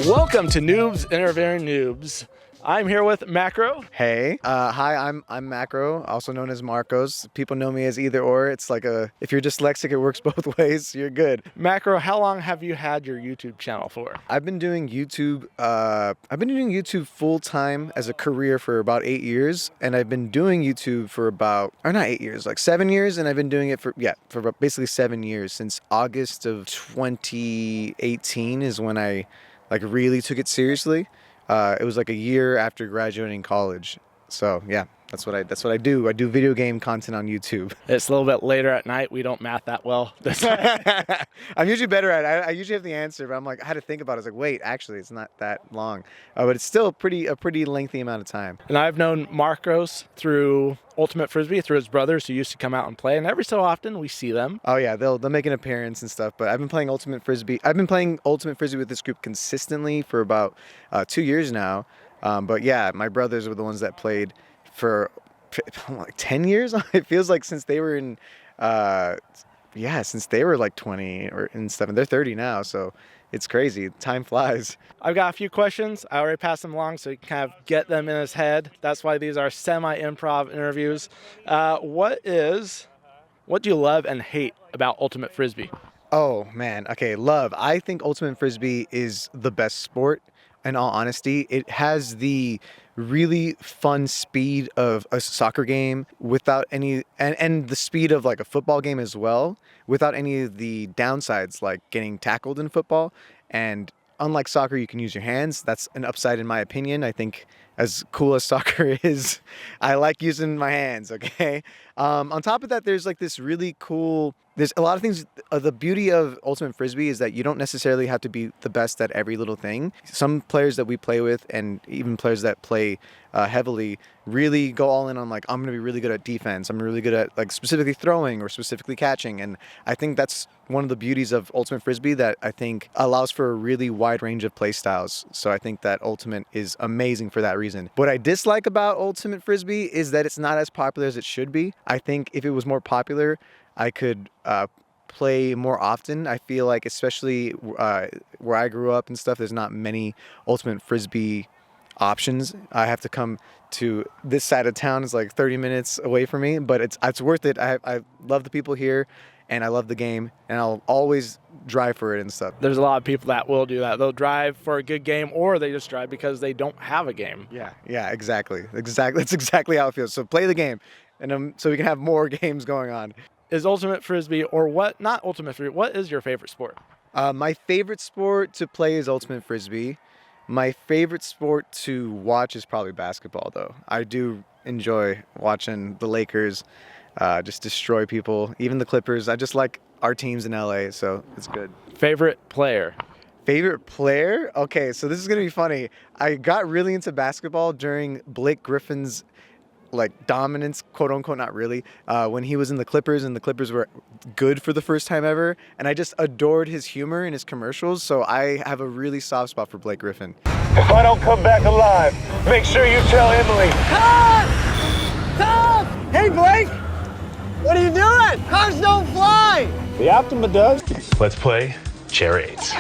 Welcome to Noobs Interviewing Noobs. I'm here with Macro. Hey, hi, I'm Macro, also known as Marcos. People know me as either or. It's like if you're dyslexic, it works both ways. You're good. Macro, how long have you had your YouTube channel for? I've been doing YouTube. Full time as a career for about 8 years, and I've been doing YouTube for not 8 years, like 7 years, and I've been doing it for basically 7 years. Since August of 2018 is when I really took it seriously. It was like a year after graduating college. So yeah, that's what I do. I do video game content on YouTube. It's a little bit later at night. We don't math that well. I'm usually better at it. I usually have the answer, but I'm like, I had to think about it. I was like, wait, actually, it's not that long. But it's still a pretty lengthy amount of time. And I've known Marcos through Ultimate Frisbee, through his brothers who used to come out and play. And every so often we see them. Oh yeah, they'll make an appearance and stuff. But I've been playing Ultimate Frisbee. I've been playing Ultimate Frisbee with this group consistently for about 2 years now. But yeah, my brothers were the ones that played for like 10 years. It feels like since they were since they were like 20 and stuff. And they're 30 now, so it's crazy. Time flies. I've got a few questions. I already passed them along so you can kind of get them in his head. That's why these are semi-improv interviews. What do you love and hate about Ultimate Frisbee? Oh man, okay, love. I think Ultimate Frisbee is the best sport. In all honesty, it has the really fun speed of a soccer game without any, and the speed of like a football game as well, without any of the downsides like getting tackled in football. And unlike soccer, you can use your hands. That's an upside in my opinion. I think as cool as soccer is, I like using my hands, okay? On top of that, there's like this really cool, there's a lot of things. The beauty of Ultimate Frisbee is that you don't necessarily have to be the best at every little thing. Some players that we play with, and even players that play heavily, really go all in on like, I'm going to be really good at defense. I'm really good at like specifically throwing or specifically catching. And I think that's one of the beauties of Ultimate Frisbee that I think allows for a really wide range of play styles. So I think that Ultimate is amazing for that reason. What I dislike about Ultimate Frisbee is that it's not as popular as it should be. I think if it was more popular, I could play more often. I feel like, especially where I grew up and stuff, there's not many Ultimate Frisbee options. I have to come to this side of town. It's like 30 minutes away from me, but it's worth it. I love the people here, and I love the game, and I'll always drive for it and stuff. There's a lot of people that will do that. They'll drive for a good game, or they just drive because they don't have a game. Yeah, exactly. That's exactly how it feels. So play the game, and so we can have more games going on. Is Ultimate Frisbee, or what, not Ultimate Frisbee, what is your favorite sport? My favorite sport to play is Ultimate Frisbee. My favorite sport to watch is probably basketball, though. I do enjoy watching the Lakers just destroy people, even the Clippers. I just like our teams in LA, so it's good. Favorite player? Favorite player? Okay, so this is going to be funny. I got really into basketball during Blake Griffin's like dominance, quote unquote, not really, when he was in the Clippers, and the Clippers were good for the first time ever, and I just adored his humor in his commercials. So I have a really soft spot for Blake Griffin. If I don't come back alive, make sure you tell Emily. Cut! Stop! Hey Blake, what are you doing? Cars don't fly. The Optima does. Let's play charades.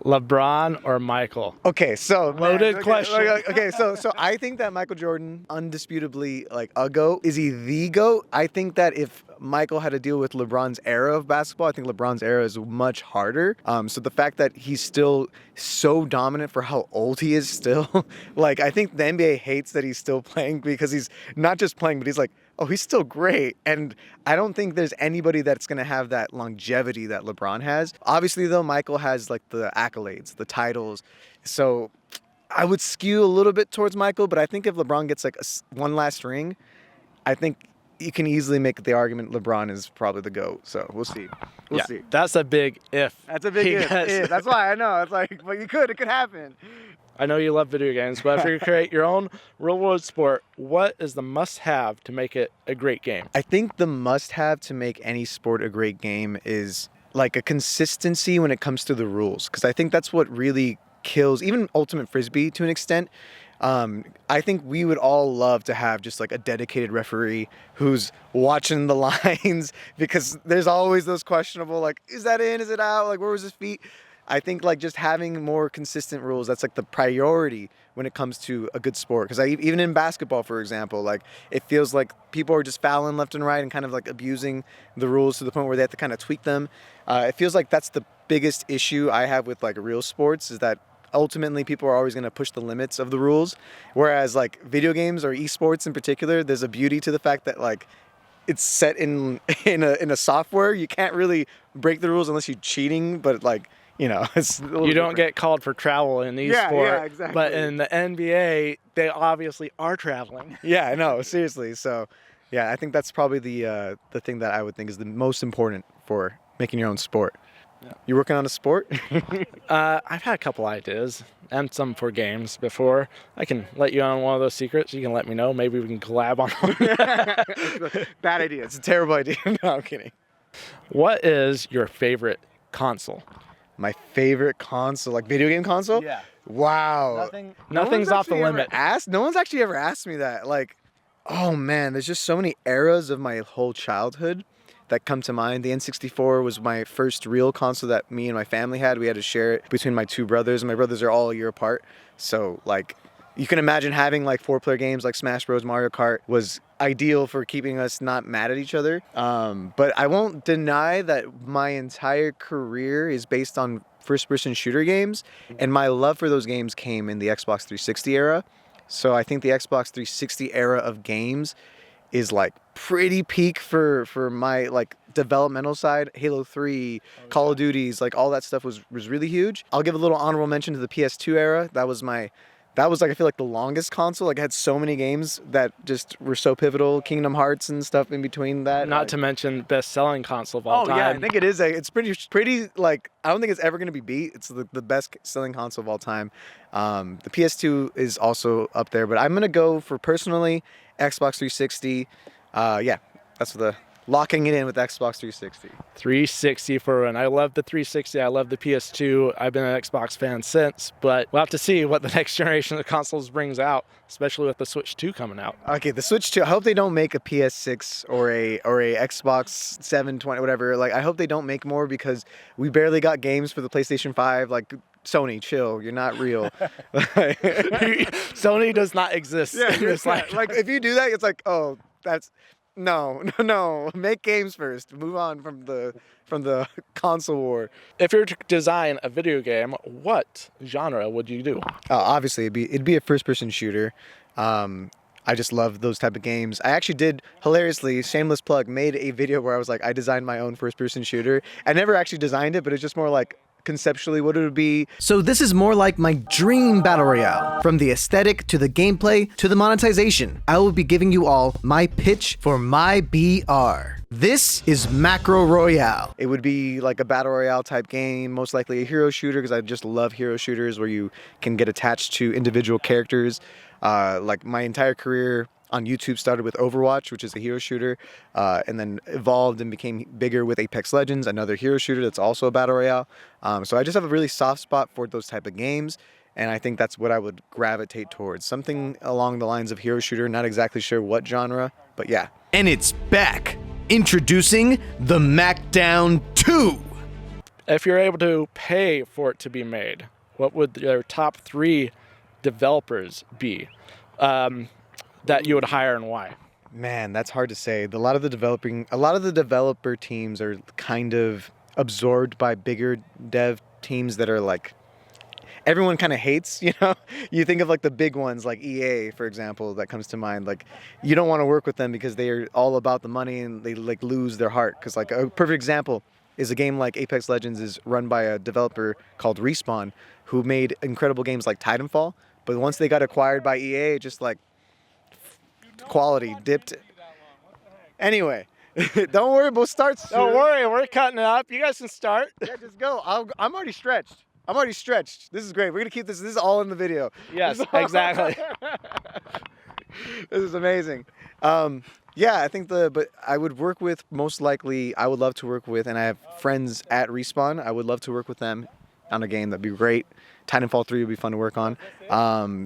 LeBron or Michael? Okay, so Loaded question. Okay, so I think that Michael Jordan, undisputably like a GOAT. Is he the GOAT? I think that if Michael had to deal with LeBron's era of basketball, I think LeBron's era is much harder. So the fact that he's still so dominant for how old he is still, like I think the NBA hates that he's still playing, because he's not just playing, but he's like, oh, he's still great. And I don't think there's anybody that's going to have that longevity that LeBron has. Obviously, though, Michael has like the accolades, the titles. So I would skew a little bit towards Michael, but I think if LeBron gets like one last ring, I think you can easily make the argument LeBron is probably the GOAT. So we'll see. We'll see. That's a big if. That's a big if. That's why I know. It's like, but it could happen. I know you love video games, but if you create your own real-world sport, what is the must-have to make it a great game? I think the must-have to make any sport a great game is like a consistency when it comes to the rules, because I think that's what really kills even Ultimate Frisbee to an extent. I think we would all love to have just like a dedicated referee who's watching the lines, because there's always those questionable, like, is that in, is it out, like, where was his feet? I think like just having more consistent rules, that's like the priority when it comes to a good sport. Because even in basketball, for example, like it feels like people are just fouling left and right and kind of like abusing the rules to the point where they have to kind of tweak them. It feels like that's the biggest issue I have with like real sports, is that ultimately people are always going to push the limits of the rules. Whereas like video games or esports in particular, there's a beauty to the fact that like it's set in a software. You can't really break the rules unless you're cheating, but like, you know, it's a little You don't different. get called for travel in Yeah, esport, yeah, exactly. but in the NBA, they obviously are traveling. Yeah, I know, seriously. So, yeah, I think that's probably the thing that I would think is the most important for making your own sport. Yeah. You working on a sport? I've had a couple ideas and some for games before. I can let you on one of those secrets. You can let me know. Maybe we can collab on one. Bad idea. It's a terrible idea. No, I'm kidding. What is your favorite console? My favorite console, like video game console? Yeah. Wow. Nothing's off the limit. No one's actually ever asked me that. Like, oh man, there's just so many eras of my whole childhood that come to mind. The N64 was my first real console that me and my family had. We had to share it between my two brothers, and my brothers are all a year apart. So like, you can imagine having like 4-player games like Smash Bros, Mario Kart was ideal for keeping us not mad at each other. But I won't deny that my entire career is based on first-person shooter games, and my love for those games came in the Xbox 360 era. So I think the Xbox 360 era of games is like pretty peak for my like developmental side. Halo 3, Call of Duties, like all that stuff was really huge. I'll give a little honorable mention to the PS2 era. That was like, I feel like the longest console. Like I had so many games that just were so pivotal. Kingdom Hearts and stuff in between that. Not to mention best-selling console of all time. Oh yeah, I think it is. It's pretty like, I don't think it's ever going to be beat. It's the best selling console of all time. The PS2 is also up there, but I'm going to go for personally Xbox 360. Yeah, that's the locking it in with Xbox 360. 360 for one. I love the 360. I love the PS2. I've been an Xbox fan since, but we'll have to see what the next generation of consoles brings out, especially with the Switch 2 coming out. Okay, the Switch 2. I hope they don't make a PS6 or a Xbox 720, whatever. Like, I hope they don't make more, because we barely got games for the PlayStation 5. Like, Sony, chill. You're not real. Sony does not exist in this life. Like, if you do that, it's like, oh, that's no. Make games first. Move on from the console war. If you were to design a video game, what genre would you do? Obviously, it'd be a first-person shooter. I just love those type of games. I actually did, hilariously, shameless plug, made a video where I was like, I designed my own first-person shooter. I never actually designed it, but it's just more like conceptually what it would be. So this is more like my dream battle royale. From the aesthetic to the gameplay to the monetization, I will be giving you all my pitch for my BR. This is Macro Royale. It would be like a battle royale type game, most likely a hero shooter, because I just love hero shooters where you can get attached to individual characters. Like my entire career on YouTube started with Overwatch, which is a hero shooter, and then evolved and became bigger with Apex Legends, another hero shooter that's also a battle royale. So I just have a really soft spot for those type of games, and I think that's what I would gravitate towards. Something along the lines of hero shooter, not exactly sure what genre, but yeah. And it's back. Introducing the Macdown 2. If you're able to pay for it to be made, what would their top 3 developers be that you would hire, and why? Man, that's hard to say. A lot of the developer teams are kind of absorbed by bigger dev teams that are like, everyone kind of hates, you know? You think of like the big ones like EA, for example, that comes to mind. Like, you don't want to work with them because they are all about the money and they like lose their heart. Because like a perfect example is a game like Apex Legends is run by a developer called Respawn, who made incredible games like Titanfall. But once they got acquired by EA, just like quality dipped. Anyway, don't worry, we'll start soon. Don't worry, we're cutting it up. You guys can start. Yeah, just go. I'm already stretched. This is great. We're gonna keep this. This is all in the video. Yes, exactly. This is amazing. Yeah, I think but I would work with, most likely, I would love to work with, and I have friends at Respawn. I would love to work with them on a game. That'd be great. Titanfall 3 would be fun to work on.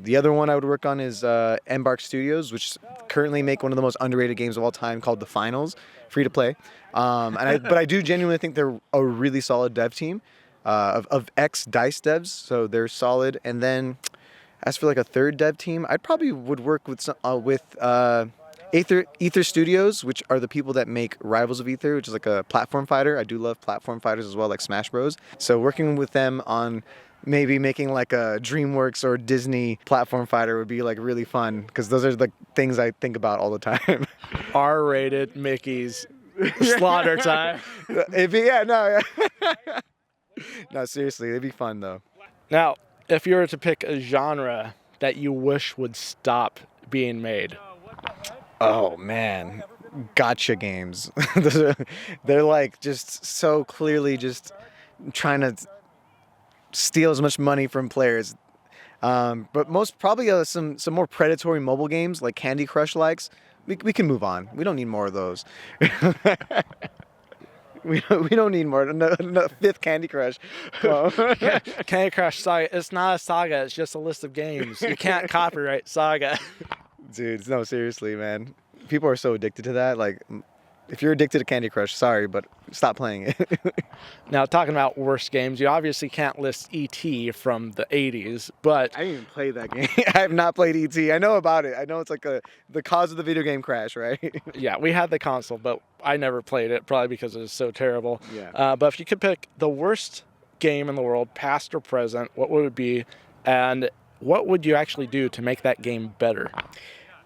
The other one I would work on is Embark Studios, which currently make one of the most underrated games of all time called The Finals, free to play. But I do genuinely think they're a really solid dev team. of ex Dice devs, so they're solid. And then as for like a third dev team, I probably would work with Ether Studios, which are the people that make Rivals of Ether, which is like a platform fighter. I do love platform fighters as well, like Smash Bros. So working with them on maybe making like a DreamWorks or Disney platform fighter would be like really fun, because those are the things I think about all the time. R-rated Mickey's slaughter time. No, seriously, it'd be fun though. Now, if you were to pick a genre that you wish would stop being made, Oh man, gotcha games. They're like just so clearly just trying to steal as much money from players. But most probably some more predatory mobile games like Candy Crush likes. We can move on. We don't need more of those. We don't need more. No, fifth Candy Crush. Well, Candy Crush Saga, it's not a saga, it's just a list of games. You can't copyright Saga. dude, no, seriously, man. People are so addicted to that. Like, if you're addicted to Candy Crush, sorry, but stop playing it. Now, talking about worst games, you obviously can't list E.T. from the 80s, but... I didn't even play that game. I have not played E.T. I know about it. I know it's like the cause of the video game crash, right? Yeah, we had the console, but I never played it, probably because it was so terrible. Yeah. But if you could pick the worst game in the world, past or present, what would it be? And what would you actually do to make that game better?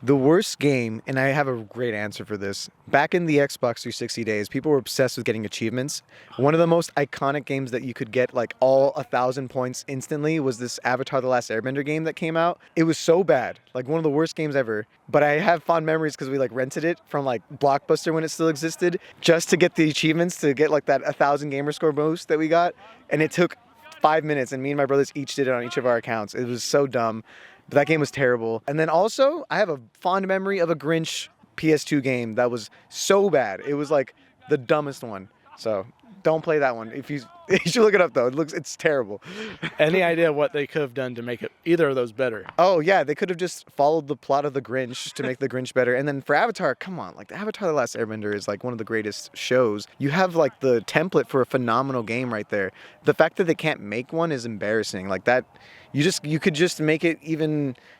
The worst game, and I have a great answer for this. Back in the Xbox 360 days, people were obsessed with getting achievements. One of the most iconic games that you could get like all 1,000 points instantly was this Avatar: The Last Airbender game that came out. It was so bad, like one of the worst games ever. But I have fond memories because we like rented it from like Blockbuster when it still existed, just to get the achievements, to get like that 1,000 gamer score boost that we got. And it took 5 minutes, and me and my brothers each did it on each of our accounts. It was so dumb. But that game was terrible. And then also, I have a fond memory of a Grinch PS2 game that was so bad. It was like the dumbest one. So don't play that one. You should look it up though. It's terrible. Any idea what they could have done to make it either of those better? Oh yeah, they could have just followed the plot of the Grinch to make the Grinch better. And then for Avatar, come on, like Avatar: The Last Airbender is like one of the greatest shows. You have like the template for a phenomenal game right there. The fact that they can't make one is embarrassing. Like that, you could just make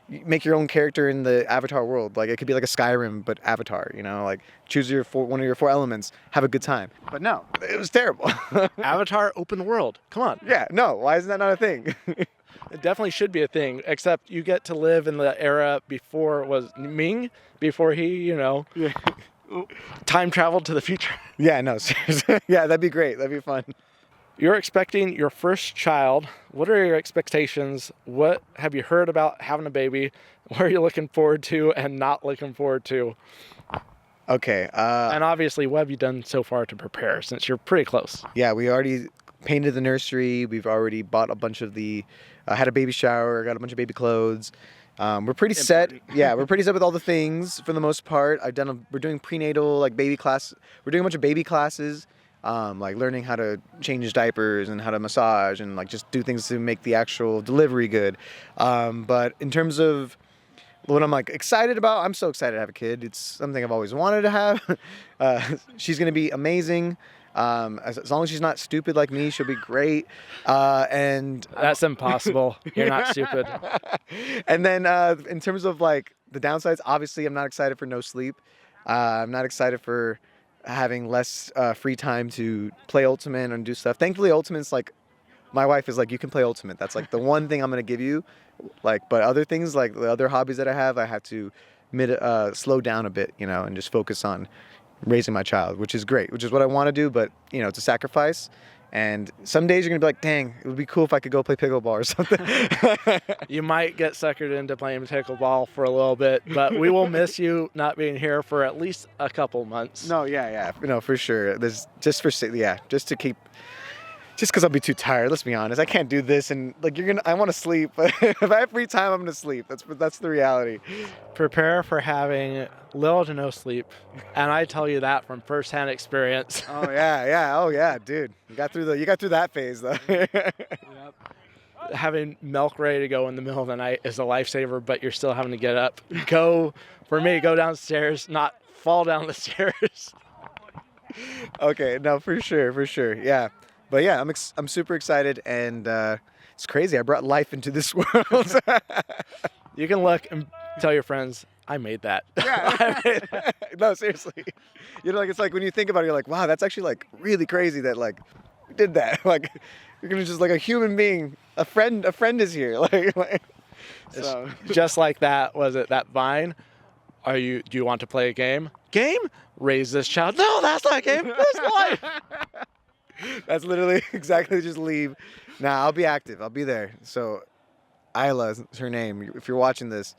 make your own character in the Avatar world. Like it could be like a Skyrim but Avatar, you know, like choose one of your 4 elements, have a good time. But no, it was terrible. Avatar open world. Come on. Yeah, no, why is that not a thing? It definitely should be a thing, except you get to live in the era before it was Ming, before he, time traveled to the future. Yeah, no, seriously. Yeah, that'd be great. That'd be fun. You're expecting your first child. What are your expectations? What have you heard about having a baby? What are you looking forward to and not looking forward to? Okay. And obviously, what have you done so far to prepare, since you're pretty close? Yeah, we already painted the nursery. We've already bought a bunch of had a baby shower, got a bunch of baby clothes. We're pretty set. Yeah, we're pretty set with all the things for the most part. We're doing prenatal, like baby class. We're doing a bunch of baby classes. Like learning how to change diapers and how to massage and like just do things to make the actual delivery good. But in terms of what I'm like excited about, I'm so excited to have a kid. It's something I've always wanted to have. She's gonna be amazing. As long as she's not stupid like me, she'll be great. And that's impossible. You're not stupid. And then in terms of like the downsides, obviously I'm not excited for no sleep. I'm not excited for having less free time to play Ultimate and do stuff. Thankfully, Ultimate's like, my wife is like, you can play Ultimate. That's like the one thing I'm gonna give you. Like, but other things, like the other hobbies that I have to slow down a bit, and just focus on raising my child, which is great, which is what I want to do. But it's a sacrifice. And some days you're gonna be like, dang, it would be cool if I could go play pickleball or something. You might get suckered into playing pickleball for a little bit, but we will miss you not being here for at least a couple months. No, yeah, for sure. There's just because I'll be too tired. Let's be honest. I can't do this, and like I want to sleep. But if I have free time, I'm gonna sleep. That's the reality. Prepare for having little to no sleep, and I tell you that from firsthand experience. Oh yeah, dude. You got through that phase though. Yep. Having milk ready to go in the middle of the night is a lifesaver, but you're still having to get up. Go downstairs, not fall down the stairs. Okay, no, for sure, yeah. But yeah, I'm super excited, and it's crazy. I brought life into this world. You can look and tell your friends, I made that. I made that. No, seriously. You know, like it's like when you think about it, you're like, wow, that's actually like really crazy that like we did that. Like you're gonna just like a human being, a friend is here. Like so. Just like that, was it that Vine? Do you want to play a game? Game? Raise this child. No, that's not a game. That's life. That's literally exactly just leave. Nah, I'll be active. I'll be there. So Isla is her name. If you're watching this,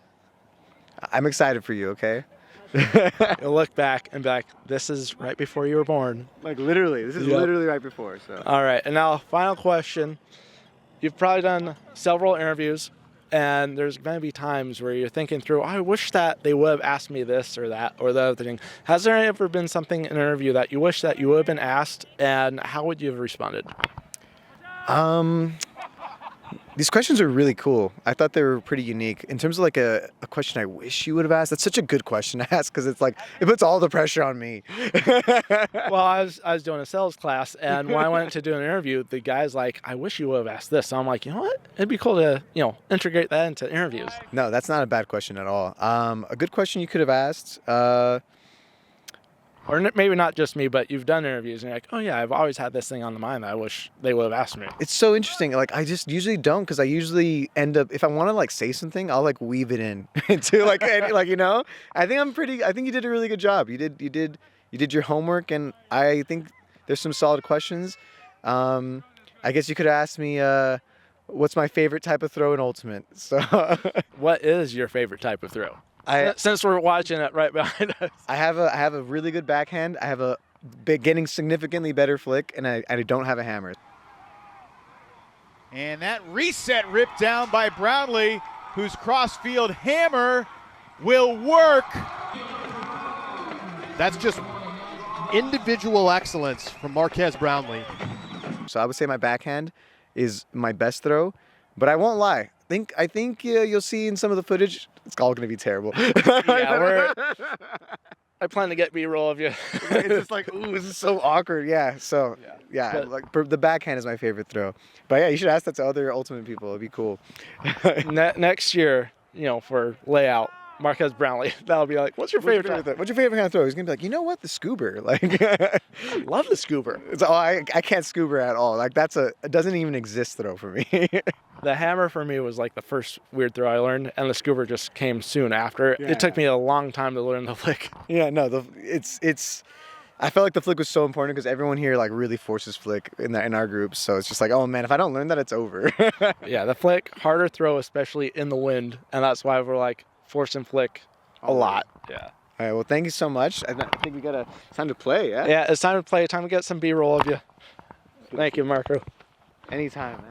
I'm excited for you, okay? You'll look back and be like, this is right before you were born. Like literally, this is Yep. literally right before. So All right, and now final question. You've probably done several interviews, and there's going to be times where you're thinking through, I wish that they would have asked me this or that or the other thing. Has there ever been something in an interview that you wish that you would have been asked, and how would you have responded? these questions are really cool. I thought they were pretty unique. In terms of like a question I wish you would have asked, that's such a good question to ask because it's like, it puts all the pressure on me. Well, I was doing a sales class, and when I went to do an interview, the guy's like, I wish you would have asked this. So I'm like, you know what? It'd be cool to, integrate that into interviews. No, that's not a bad question at all. A good question you could have asked, Or maybe not just me, but you've done interviews, and you're like, oh yeah, I've always had this thing on the mind that I wish they would have asked me. it's so interesting. Like I just usually don't because I usually end up, if I want to like say something, I'll like weave it in into like, like, I think you did a really good job. You did your homework, and I think there's some solid questions. I guess you could have asked me, what's my favorite type of throw in Ultimate? So What is your favorite type of throw? I Since we're watching it right behind us. I have a really good backhand. I have a getting significantly better flick, and I don't have a hammer. And that reset ripped down by Brownlee, whose crossfield hammer will work. That's just individual excellence from Marquez Brownlee. So I would say my backhand is my best throw, but I won't lie. I think you'll see in some of the footage, it's all going to be terrible. Yeah, I plan to get B-roll of you. It's just like, ooh, this is so awkward. Yeah. So yeah, But- like the backhand is my favorite throw. But yeah, you should ask that to other Ultimate people. It'd be cool. Next year, for layout, Marquez Brownlee, that'll be like, what's your favorite type? What's your favorite kind of throw? He's gonna be like, you know what, the scuba. Like, I love the scuba. I can't scuba at all. Like it doesn't even exist throw for me. The hammer for me was like the first weird throw I learned, and the scuba just came soon after. Yeah. It took me a long time to learn the flick. Yeah, no, it's. I felt like the flick was so important because everyone here like really forces flick in our group. So it's just like, oh man, if I don't learn that, it's over. Yeah, the flick, harder throw, especially in the wind, and that's why we're like forcing flick a lot. Yeah. All right, well, thank you so much. I think we got time to play. Yeah. Yeah, it's time to play. Time to get some B-roll of you. Thank you, Marco. Anytime, man.